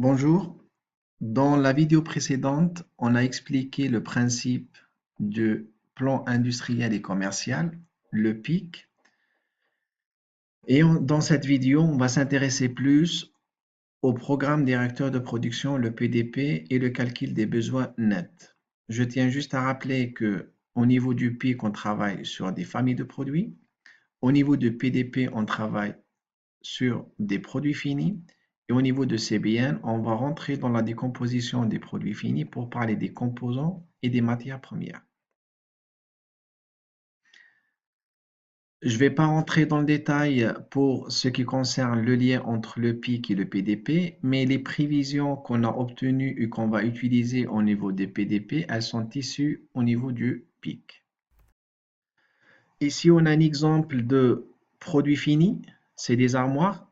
Bonjour, dans la vidéo précédente, on a expliqué le principe du plan industriel et commercial, le PIC, et dans cette vidéo, on va s'intéresser plus au programme directeur de production, le PDP, et le calcul des besoins nets. Je tiens juste à rappeler que au niveau du PIC, on travaille sur des familles de produits. Au niveau du PDP, on travaille sur des produits finis. Et au niveau de CBN, on va rentrer dans la décomposition des produits finis pour parler des composants et des matières premières. Je ne vais pas rentrer dans le détail pour ce qui concerne le lien entre le PIC et le PDP, mais les prévisions qu'on a obtenues et qu'on va utiliser au niveau des PDP, elles sont issues au niveau du PIC. Ici, on a un exemple de produits finis, c'est des armoires,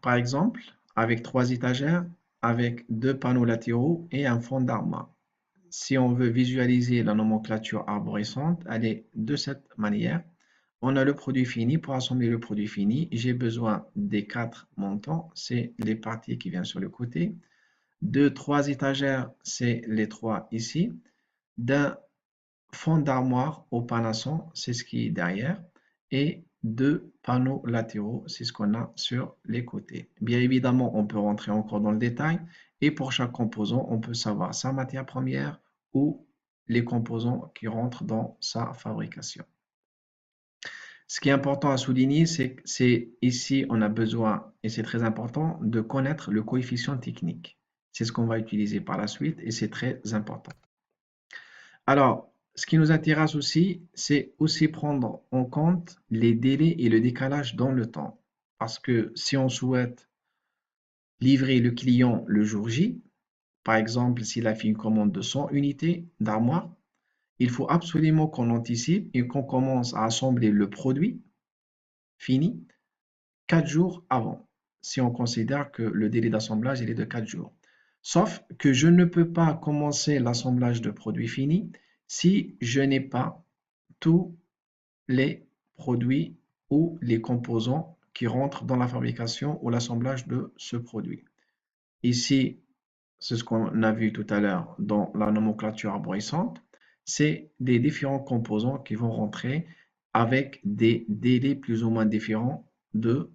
par exemple, avec 3 étagères, avec 2 panneaux latéraux et un fond d'armoire. Si on veut visualiser la nomenclature arborescente, elle est de cette manière. On a le produit fini. Pour assembler le produit fini, j'ai besoin des 4 montants, c'est les parties qui viennent sur le côté. De 3 étagères, c'est les 3 ici. D'un fond d'armoire au panasson, c'est ce qui est derrière. Et 2 panneaux latéraux, c'est ce qu'on a sur les côtés. Bien évidemment, on peut rentrer encore dans le détail. Et pour chaque composant, on peut savoir sa matière première ou les composants qui rentrent dans sa fabrication. Ce qui est important à souligner, c'est que ici, on a besoin, et c'est très important, de connaître le coefficient technique. C'est ce qu'on va utiliser par la suite et c'est très important. Alors, ce qui nous intéresse aussi, c'est aussi prendre en compte les délais et le décalage dans le temps. Parce que si on souhaite livrer le client le jour J, par exemple, s'il a fait une commande de 100 unités d'armoire, il faut absolument qu'on anticipe et qu'on commence à assembler le produit fini 4 jours avant, si on considère que le délai d'assemblage est de 4 jours. Sauf que je ne peux pas commencer l'assemblage de produits finis si je n'ai pas tous les produits ou les composants qui rentrent dans la fabrication ou l'assemblage de ce produit. Ici, c'est ce qu'on a vu tout à l'heure dans la nomenclature arborescente, c'est les différents composants qui vont rentrer avec des délais plus ou moins différents de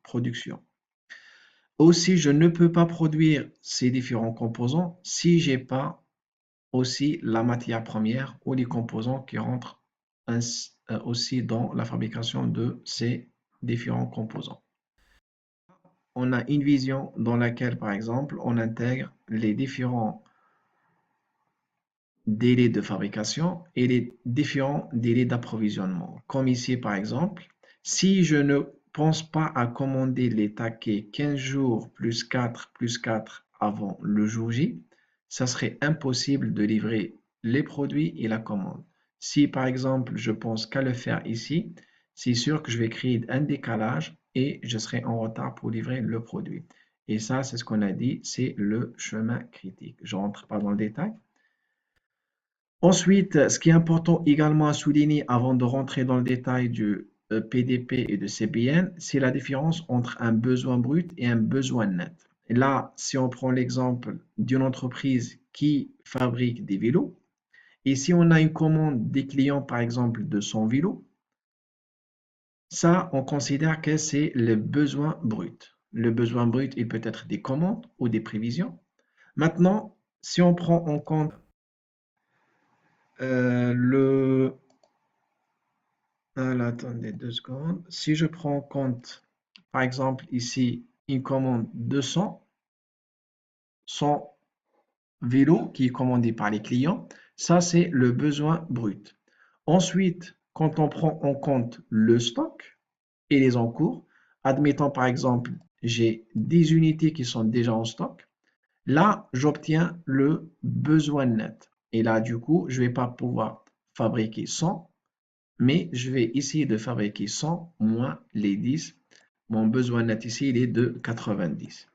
production. Aussi, je ne peux pas produire ces différents composants si je n'ai pas aussi la matière première ou les composants qui rentrent aussi dans la fabrication de ces différents composants. On a une vision dans laquelle, par exemple, on intègre les différents délais de fabrication et les différents délais d'approvisionnement. Comme ici, par exemple, si je ne pense pas à commander les taquets 15 jours plus 4 avant le jour J, ça serait impossible de livrer les produits et la commande. Si, par exemple, je pense qu'à le faire ici, c'est sûr que je vais créer un décalage et je serai en retard pour livrer le produit. Et ça, c'est ce qu'on a dit, c'est le chemin critique. Je ne rentre pas dans le détail. Ensuite, ce qui est important également à souligner avant de rentrer dans le détail du PDP et de CBN, c'est la différence entre un besoin brut et un besoin net. Et là, si on prend l'exemple d'une entreprise qui fabrique des vélos, et si on a une commande des clients, par exemple, de 100 vélos, ça, on considère que c'est le besoin brut. Le besoin brut, il peut être des commandes ou des prévisions. Maintenant, si on prend en compte attendez 2 secondes. Si je prends en compte, par exemple, ici, une commande de 100 vélos qui est commandé par les clients, ça, c'est le besoin brut. Ensuite, quand on prend en compte le stock et les encours, admettons par exemple, j'ai 10 unités qui sont déjà en stock, là, j'obtiens le besoin net. Et là, du coup, je ne vais pas pouvoir fabriquer 100, mais je vais essayer de fabriquer 100 moins les 10. Mon besoin net ici, il est de 90.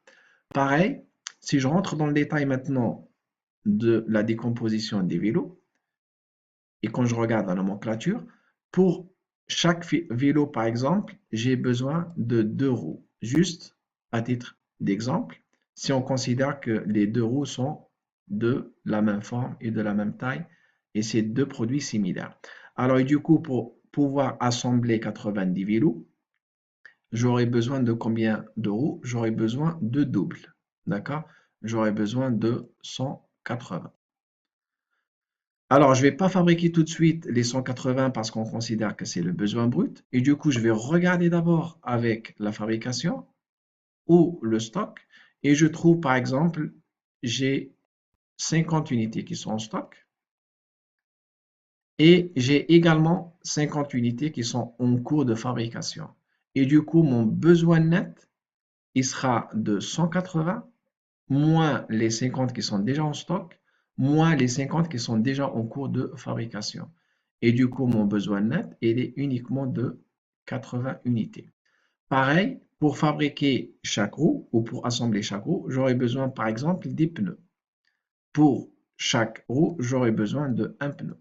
Pareil, si je rentre dans le détail maintenant de la décomposition des vélos, et quand je regarde la nomenclature, pour chaque vélo, par exemple, j'ai besoin de 2 roues. Juste à titre d'exemple, si on considère que les deux roues sont de la même forme et de la même taille, et c'est deux produits similaires. Alors, et du coup, pour pouvoir assembler 90 vélos, j'aurais besoin de combien de roues? J'aurais besoin de double. D'accord? J'aurais besoin de 180. Alors, je ne vais pas fabriquer tout de suite les 180 parce qu'on considère que c'est le besoin brut. Et du coup, je vais regarder d'abord avec la fabrication ou le stock. Et je trouve, par exemple, j'ai 50 unités qui sont en stock. Et j'ai également 50 unités qui sont en cours de fabrication. Et du coup, mon besoin net, il sera de 180 moins les 50 qui sont déjà en stock, moins les 50 qui sont déjà en cours de fabrication. Et du coup, mon besoin net, il est uniquement de 80 unités. Pareil, pour fabriquer chaque roue ou pour assembler chaque roue, j'aurai besoin par exemple des pneus. Pour chaque roue, j'aurai besoin de un pneu.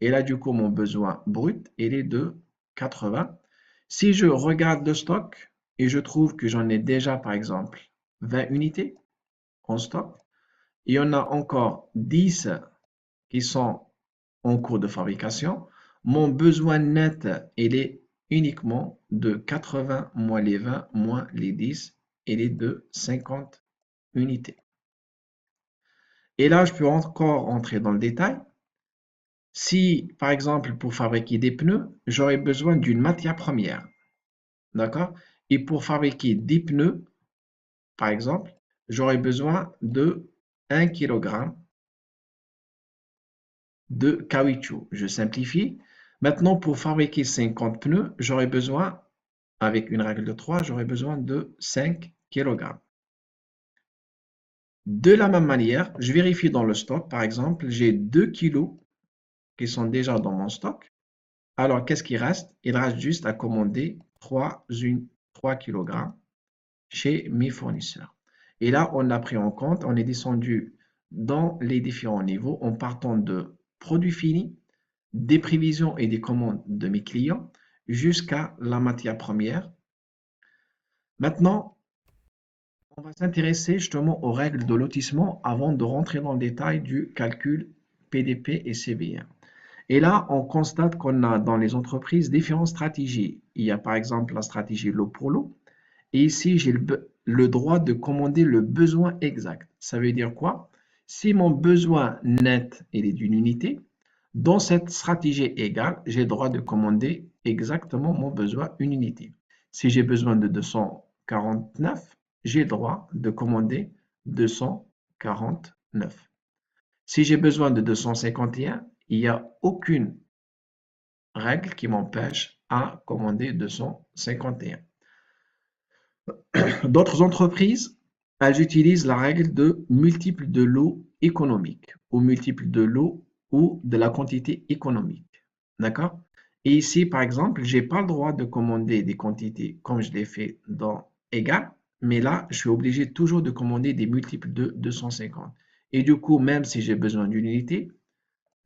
Et là, du coup, mon besoin brut, il est de 80. Si je regarde le stock et je trouve que j'en ai déjà, par exemple, 20 unités en stock, il y en a encore 10 qui sont en cours de fabrication, mon besoin net, il est uniquement de 80 moins les 20 moins les 10, il est de 50 unités. Et là, je peux encore entrer dans le détail. Si, par exemple, pour fabriquer des pneus, j'aurais besoin d'une matière première, d'accord? Et pour fabriquer des pneus, par exemple, j'aurais besoin de 1 kg de caoutchouc. Je simplifie. Maintenant, pour fabriquer 50 pneus, j'aurais besoin, avec une règle de 3, j'aurais besoin de 5 kg. De la même manière, je vérifie dans le stock, par exemple, j'ai 2 kg qui sont déjà dans mon stock. Alors, qu'est-ce qui reste? Il reste juste à commander 3 kg chez mes fournisseurs. Et là, on l'a pris en compte, on est descendu dans les différents niveaux en partant de produits finis, des prévisions et des commandes de mes clients jusqu'à la matière première. Maintenant, on va s'intéresser justement aux règles de lotissement avant de rentrer dans le détail du calcul PDP et CVR. Et là, on constate qu'on a dans les entreprises différentes stratégies. Il y a par exemple la stratégie lot pour lot. Et ici, j'ai le droit de commander le besoin exact. Ça veut dire quoi? Si mon besoin net est d'une unité, dans cette stratégie égale, j'ai le droit de commander exactement mon besoin une unité. Si j'ai besoin de 249, j'ai le droit de commander 249. Si j'ai besoin de 251, il n'y a aucune règle qui m'empêche à commander 251. D'autres entreprises, elles utilisent la règle de multiple de lot économique ou multiple de lot ou de la quantité économique. D'accord? Et ici, par exemple, je n'ai pas le droit de commander des quantités comme je l'ai fait dans égal, mais là, je suis obligé toujours de commander des multiples de 250. Et du coup, même si j'ai besoin d'une unité,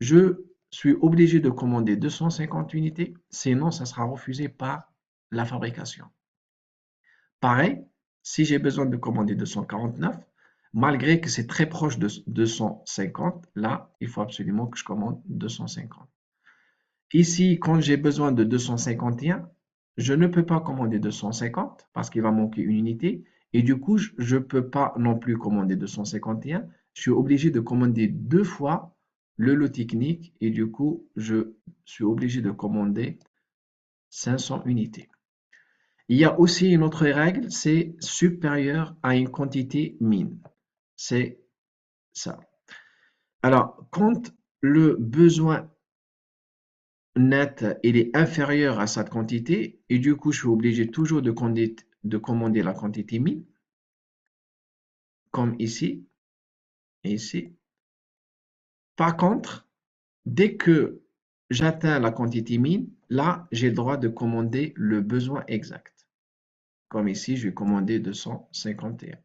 je suis obligé de commander 250 unités, sinon ça sera refusé par la fabrication. Pareil, si j'ai besoin de commander 249, malgré que c'est très proche de 250, là, il faut absolument que je commande 250. Ici, quand j'ai besoin de 251, je ne peux pas commander 250 parce qu'il va manquer une unité. Et du coup, je ne peux pas non plus commander 251. Je suis obligé de commander deux fois le lot technique et du coup, je suis obligé de commander 500 unités. Il y a aussi une autre règle, c'est supérieur à une quantité min. C'est ça. Alors, quand le besoin net il est inférieur à cette quantité, et du coup, je suis obligé toujours de commander la quantité min, comme ici et ici. Par contre, dès que j'atteins la quantité min, là, j'ai le droit de commander le besoin exact. Comme ici, je vais commander 251.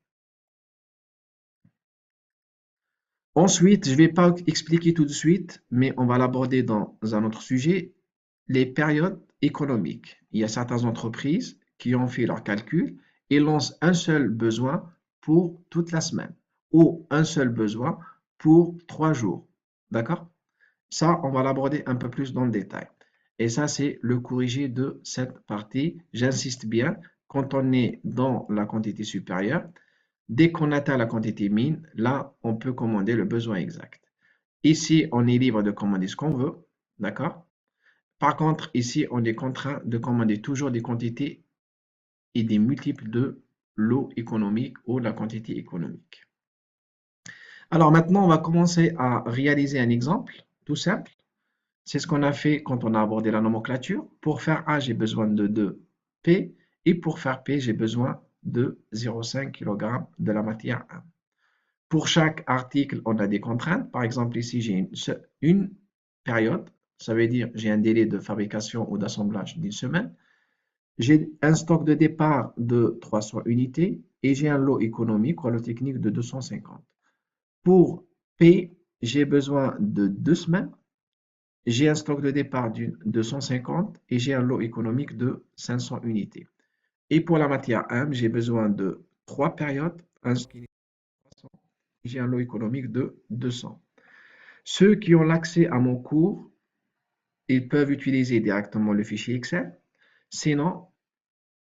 Ensuite, je ne vais pas expliquer tout de suite, mais on va l'aborder dans un autre sujet, les périodes économiques. Il y a certaines entreprises qui ont fait leur calcul et lancent un seul besoin pour toute la semaine ou un seul besoin pour 3 jours. D'accord? Ça, on va l'aborder un peu plus dans le détail. Et ça, c'est le corrigé de cette partie. J'insiste bien, quand on est dans la quantité supérieure, dès qu'on atteint la quantité mine, là, on peut commander le besoin exact. Ici, on est libre de commander ce qu'on veut. D'accord? Par contre, ici, on est contraint de commander toujours des quantités et des multiples de l'eau économique ou la quantité économique. Alors maintenant, on va commencer à réaliser un exemple tout simple. C'est ce qu'on a fait quand on a abordé la nomenclature. Pour faire A, j'ai besoin de 2P et pour faire P, j'ai besoin de 0,5 kg de la matière 1. Pour chaque article, on a des contraintes. Par exemple, ici, j'ai une période. Ça veut dire j'ai un délai de fabrication ou d'assemblage d'une semaine. J'ai un stock de départ de 300 unités et j'ai un lot économique ou un lot technique de 250. Pour P, j'ai besoin de 2 semaines. J'ai un stock de départ de 250 et j'ai un lot économique de 500 unités. Et pour la matière M, j'ai besoin de 3 périodes, j'ai un lot économique de 200. Ceux qui ont l'accès à mon cours, ils peuvent utiliser directement le fichier Excel. Sinon,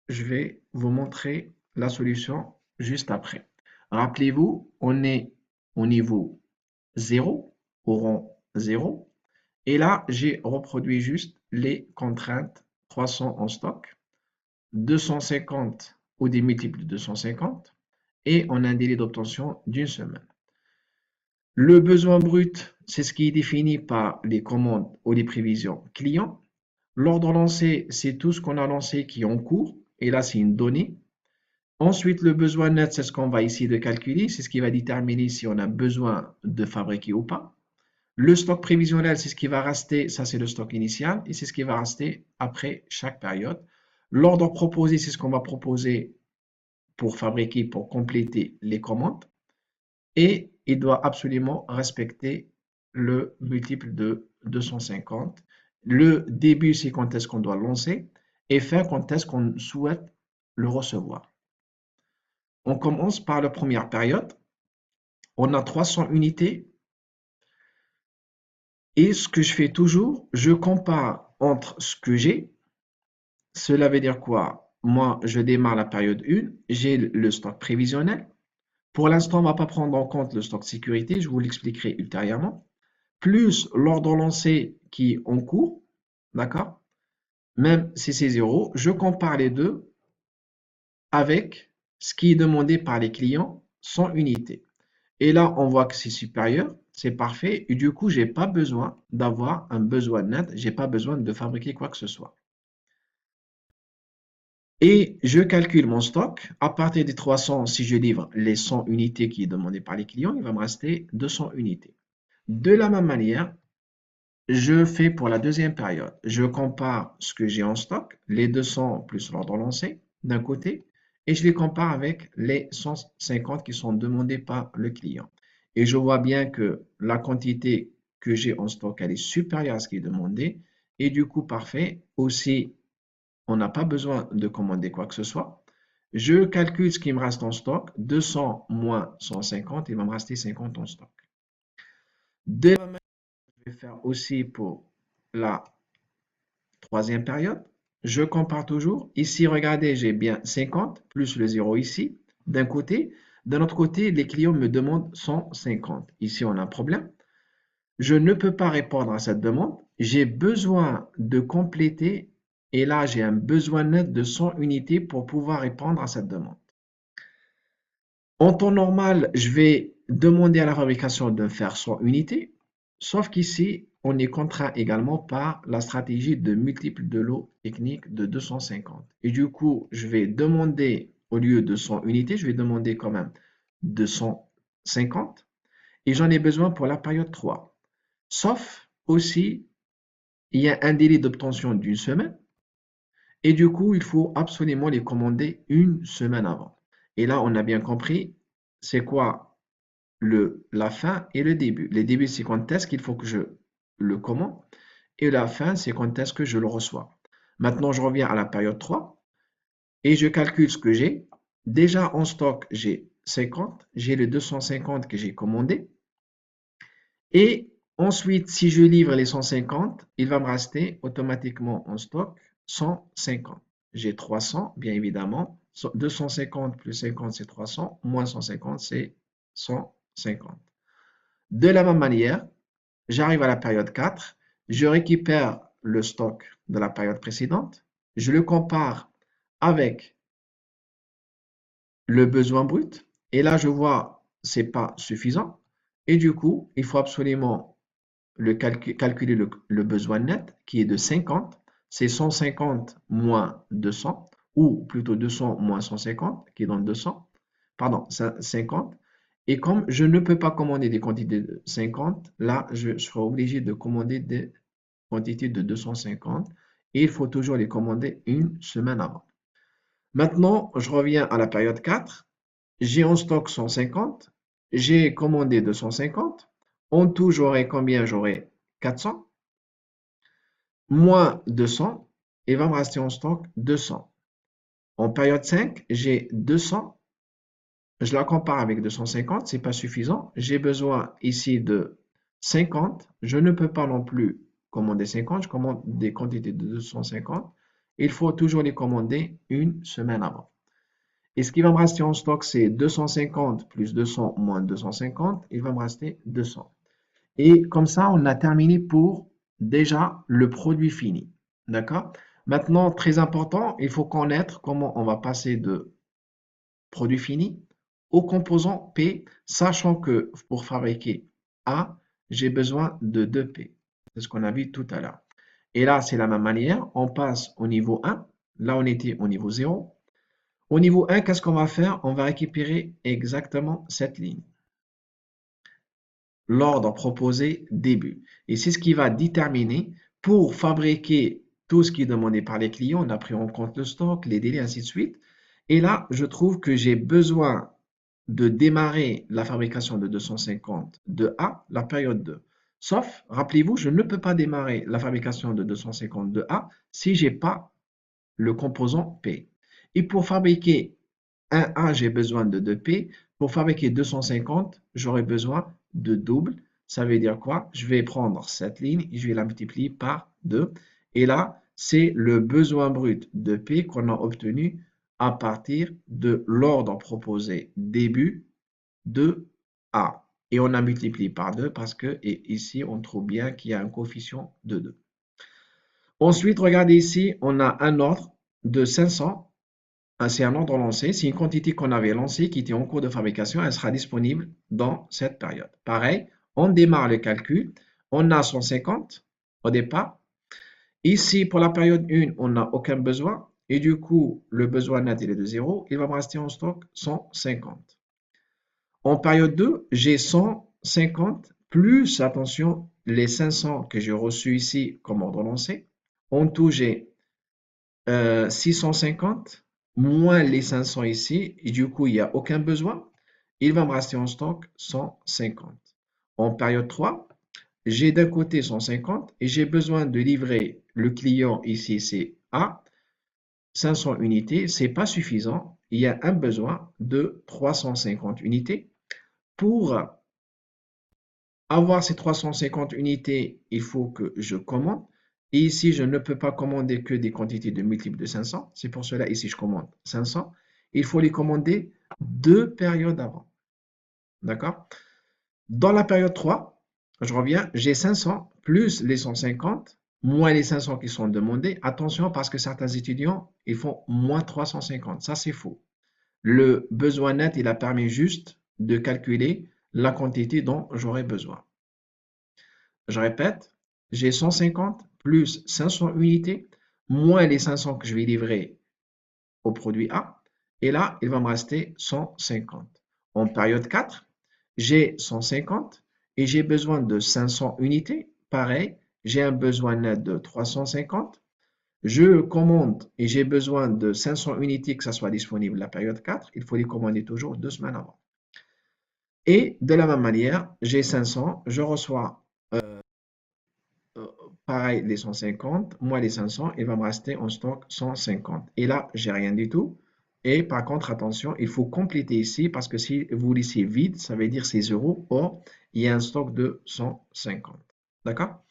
je vais vous montrer la solution juste après. Rappelez-vous, on est au niveau 0, au rang 0. Et là, j'ai reproduit juste les contraintes 300 en stock, 250 ou des multiples de 250, et on a un délai d'obtention d'une semaine. Le besoin brut, c'est ce qui est défini par les commandes ou les prévisions clients. L'ordre lancé, c'est tout ce qu'on a lancé qui est en cours, et là, c'est une donnée. Ensuite, le besoin net, c'est ce qu'on va essayer de calculer, c'est ce qui va déterminer si on a besoin de fabriquer ou pas. Le stock prévisionnel, c'est ce qui va rester, ça c'est le stock initial, et c'est ce qui va rester après chaque période. L'ordre proposé, c'est ce qu'on va proposer pour fabriquer, pour compléter les commandes. Et il doit absolument respecter le multiple de 250. Le début, c'est quand est-ce qu'on doit lancer, et fin, quand est-ce qu'on souhaite le recevoir. On commence par la première période. On a 300 unités. Et ce que je fais toujours, je compare entre ce que j'ai. Cela veut dire quoi? Moi, je démarre la période 1, j'ai le stock prévisionnel. Pour l'instant, on ne va pas prendre en compte le stock sécurité, je vous l'expliquerai ultérieurement. Plus l'ordre lancé qui est en cours, d'accord? Même si c'est 0, je compare les deux avec ce qui est demandé par les clients sans unité. Et là, on voit que c'est supérieur, c'est parfait. Et du coup, je n'ai pas besoin d'avoir un besoin net, je n'ai pas besoin de fabriquer quoi que ce soit. Et je calcule mon stock. À partir des 300, si je livre les 100 unités qui est demandé par les clients, il va me rester 200 unités. De la même manière, je fais pour la deuxième période. Je compare ce que j'ai en stock, les 200 plus l'ordre lancé d'un côté, et je les compare avec les 150 qui sont demandés par le client. Et je vois bien que la quantité que j'ai en stock, elle est supérieure à ce qui est demandé. Et du coup, parfait. Aussi, on n'a pas besoin de commander quoi que ce soit. Je calcule ce qui me reste en stock. 200 moins 150, il va me rester 50 en stock. De la même manière, je vais faire aussi pour la troisième période. Je compare toujours. Ici, regardez, j'ai bien 50 plus le 0 ici, d'un côté. D'un autre côté, les clients me demandent 150. Ici, on a un problème. Je ne peux pas répondre à cette demande. J'ai besoin de compléter et là, j'ai un besoin net de 100 unités pour pouvoir répondre à cette demande. En temps normal, je vais demander à la fabrication de faire 100 unités, sauf qu'ici, on est contraint également par la stratégie de multiple de lot technique de 250. Et du coup, je vais demander, au lieu de 100 unités, je vais demander quand même 250 et j'en ai besoin pour la période 3. Sauf aussi, il y a un délai d'obtention d'une semaine et du coup, il faut absolument les commander une semaine avant. Et là, on a bien compris, c'est quoi la fin et le début. Le début, c'est quand est-ce qu'il faut que je le commande et la fin, c'est quand est-ce que je le reçois. Maintenant, je reviens à la période 3 et je calcule ce que j'ai. Déjà en stock, j'ai 150, j'ai le 250 que j'ai commandé. Et ensuite, si je livre les 150, il va me rester automatiquement en stock 150. J'ai 300, bien évidemment. 250 plus 50, c'est 300. Moins 150, c'est 150. De la même manière, j'arrive à la période 4. Je récupère le stock de la période précédente. Je le compare avec le besoin brut. Et là, je vois, c'est pas suffisant. Et du coup, il faut absolument calculer le besoin net qui est de 50. C'est 150 moins 200, ou plutôt 200 moins 150 qui donne 200. Pardon, 50. Et comme je ne peux pas commander des quantités de 50, là, je serai obligé de commander des quantités de 250. Et il faut toujours les commander une semaine avant. Maintenant, je reviens à la période 4. J'ai en stock 150. J'ai commandé 250. En tout, j'aurai combien? J'aurai 400. Moins 200. Il va me rester en stock 200. En période 5, j'ai 200. Je la compare avec 250. C'est pas suffisant. J'ai besoin ici de 50. Je ne peux pas non plus commander 50. Je commande des quantités de 250. Il faut toujours les commander une semaine avant. Et ce qui va me rester en stock, c'est 250 plus 200 moins 250. Il va me rester 200. Et comme ça, on a terminé pour déjà le produit fini. D'accord? Maintenant, très important, il faut connaître comment on va passer de produit fini au composant P, sachant que pour fabriquer A, j'ai besoin de 2P. C'est ce qu'on a vu tout à l'heure. Et là, c'est la même manière. On passe au niveau 1. Là, on était au niveau 0. Au niveau 1, qu'est-ce qu'on va faire? On va récupérer exactement cette ligne. L'ordre proposé début. Et c'est ce qui va déterminer, pour fabriquer tout ce qui est demandé par les clients, on a pris en compte le stock, les délais, ainsi de suite. Et là, je trouve que j'ai besoin de démarrer la fabrication de 250 de A, la période 2. Sauf, rappelez-vous, je ne peux pas démarrer la fabrication de 250 de A si je n'ai pas le composant P. Et pour fabriquer 1A, j'ai besoin de 2P. Pour fabriquer 250, j'aurai besoin de double. Ça veut dire quoi? Je vais prendre cette ligne et je vais la multiplier par 2. Et là, c'est le besoin brut de P qu'on a obtenu à partir de l'ordre proposé début de A. Et on a multiplié par 2 parce que et ici, on trouve bien qu'il y a un coefficient de 2. Ensuite, regardez ici, on a un ordre de 500. C'est un ordre lancé. C'est une quantité qu'on avait lancée qui était en cours de fabrication. Elle sera disponible dans cette période. Pareil, on démarre le calcul. On a 150 au départ. Ici, pour la période 1, on n'a aucun besoin. Et du coup, le besoin net il est de 0. Il va me rester en stock 150. En période 2, j'ai 150 plus, attention, les 500 que j'ai reçus ici comme ordre lancé. En tout, j'ai 650 moins les 500 ici, et du coup, il n'y a aucun besoin. Il va me rester en stock 150. En période 3, j'ai d'un côté 150 et j'ai besoin de livrer le client ici, c'est A, 500 unités. Ce n'est pas suffisant. Il y a un besoin de 350 unités. Pour avoir ces 350 unités, il faut que je commande. Et ici, je ne peux pas commander que des quantités de multiples de 500. C'est pour cela, ici, je commande 500. Il faut les commander 2 périodes avant. D'accord? Dans la période 3, je reviens, j'ai 500 plus les 150, moins les 500 qui sont demandés. Attention, parce que certains étudiants, ils font moins 350. Ça, c'est faux. Le besoin net, il a permis juste de calculer la quantité dont j'aurai besoin. Je répète, j'ai 150 plus 500 unités, moins les 500 que je vais livrer au produit A. Et là, il va me rester 150. En période 4, j'ai 150 et j'ai besoin de 500 unités. Pareil, j'ai un besoin net de 350. Je commande et j'ai besoin de 500 unités que ça soit disponible la période 4. Il faut les commander toujours 2 semaines avant. Et de la même manière, j'ai 500, je reçois pareil les 150, moins les 500, il va me rester en stock 150. Et là, j'ai rien du tout. Et par contre, attention, il faut compléter ici parce que si vous laissez vide, ça veut dire c'est 0. Or, il y a un stock de 150. D'accord?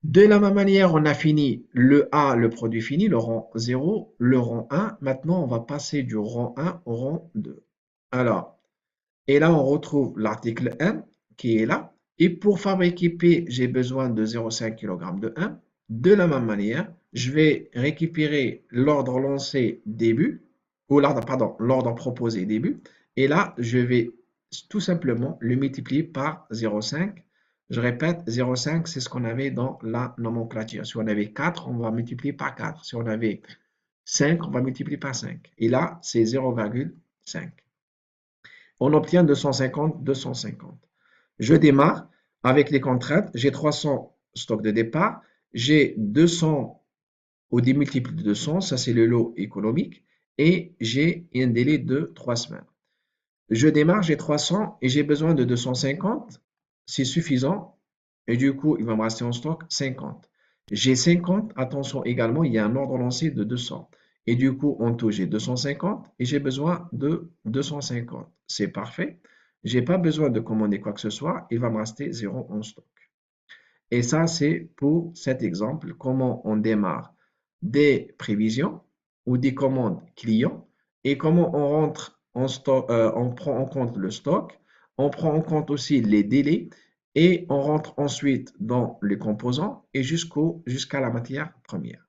De la même manière, on a fini le A, le produit fini, le rang 0, le rang 1. Maintenant, on va passer du rang 1 au rang 2. Alors, et là, on retrouve l'article 1 qui est là. Et pour fabriquer P, j'ai besoin de 0,5 kg de 1. De la même manière, je vais récupérer l'ordre lancé début, ou l'ordre, pardon, l'ordre proposé début. Et là, je vais tout simplement le multiplier par 0,5. Je répète, 0,5, c'est ce qu'on avait dans la nomenclature. Si on avait 4, on va multiplier par 4. Si on avait 5, on va multiplier par 5. Et là, c'est 0,5. On obtient 250, 250. Je démarre avec les contraintes. J'ai 300 stocks de départ. J'ai 200 au démultiple de 200, ça c'est le lot économique. Et j'ai un délai de 3 semaines. Je démarre, j'ai 300 et j'ai besoin de 250. C'est suffisant. Et du coup, il va me rester en stock 50. J'ai 50. Attention également, il y a un ordre lancé de 200. Et du coup, en tout, j'ai 250 et j'ai besoin de 250. C'est parfait. Je n'ai pas besoin de commander quoi que ce soit. Il va me rester 0 en stock. Et ça, c'est pour cet exemple, comment on démarre des prévisions ou des commandes clients et comment on rentre en stock, on prend en compte le stock, on prend en compte aussi les délais et on rentre ensuite dans les composants et jusqu'à la matière première.